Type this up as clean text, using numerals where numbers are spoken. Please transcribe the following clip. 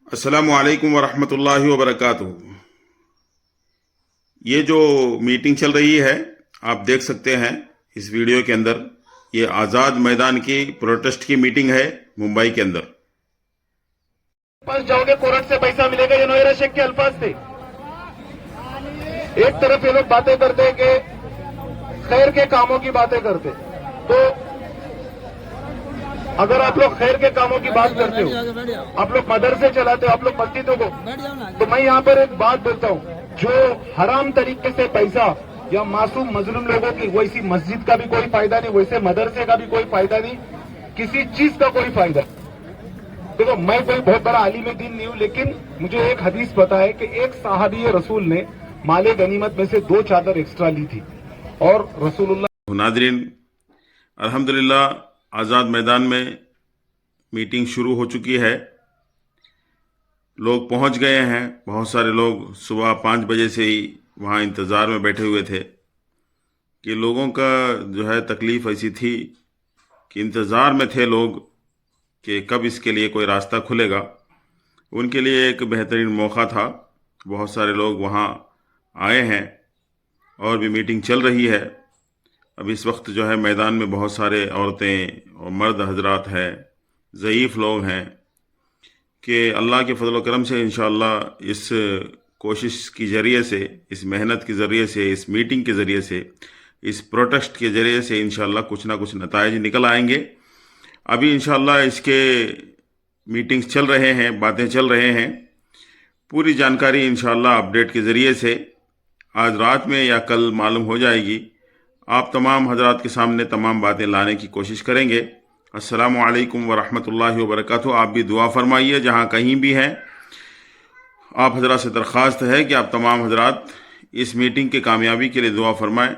अस्सलामु अलैकुम वरहमतुल्लाहि वबरकातुहू। ये जो मीटिंग चल रही है आप देख सकते हैं इस वीडियो के अंदर, ये आज़ाद मैदान की प्रोटेस्ट की मीटिंग है मुंबई के अंदर। पास जाओगे कोर्ट से पैसा मिलेगा, ये नोएरा शेख के अल्फाज थे। एक तरफ ये लोग बातें करते कि खैर के कामों की बातें करते, तो अगर आप लोग खैर के कामों की बात करते हो, आप लोग मदरसे चलाते हो, आप लोग मस्जिदों को, तो मैं यहाँ पर एक बात बोलता हूँ, जो हराम तरीके से पैसा या मासूम मजलूम लोगों की, वैसी मस्जिद का भी कोई फायदा नहीं, वैसे मदरसे का भी कोई फायदा नहीं, किसी चीज का कोई फायदा। देखो, मैं कोई बहुत बड़ा आलिम दीन नहीं हूँ, लेकिन मुझे एक हदीस पता है कि एक साहबी रसूल ने माले गनीमत में से 2 चादर एक्स्ट्रा ली थी और रसूलुल्लाह। नाज़रीन, अल्हम्दुलिल्लाह आज़ाद मैदान में मीटिंग शुरू हो चुकी है। लोग पहुंच गए हैं। बहुत सारे लोग सुबह 5 बजे से ही वहां इंतज़ार में बैठे हुए थे कि लोगों का जो है तकलीफ़ ऐसी थी कि इंतज़ार में थे लोग कि कब इसके लिए कोई रास्ता खुलेगा। उनके लिए एक बेहतरीन मौका था। बहुत सारे लोग वहां आए हैं और भी मीटिंग चल रही है। अब इस वक्त जो है मैदान में बहुत सारे औरतें और मर्द हजरात हैं, ज़ईफ़ लोग हैं कि अल्लाह के फजल व करम से इंशाअल्लाह इस कोशिश के ज़रिए से, इस मेहनत के ज़रिए से, इस मीटिंग के ज़रिए से, इस प्रोटेस्ट के ज़रिए से इंशाअल्लाह कुछ ना कुछ नताइज निकल आएंगे। अभी इंशाअल्लाह इसके मीटिंग्स चल रहे हैं, बातें चल रहे हैं। पूरी जानकारी इंशाअल्लाह अपडेट के ज़रिए से आज रात में या कल मालूम हो जाएगी। आप तमाम हजरात के सामने तमाम बातें लाने की कोशिश करेंगे। अस्सलामु अलैकुम वरहमतुल्लाहि वबरकातुहू। आप भी दुआ फरमाइए जहाँ कहीं भी हैं। आप हजरात से दरख्वास्त है कि आप तमाम हजरात इस मीटिंग की कामयाबी के लिए दुआ फरमाएं।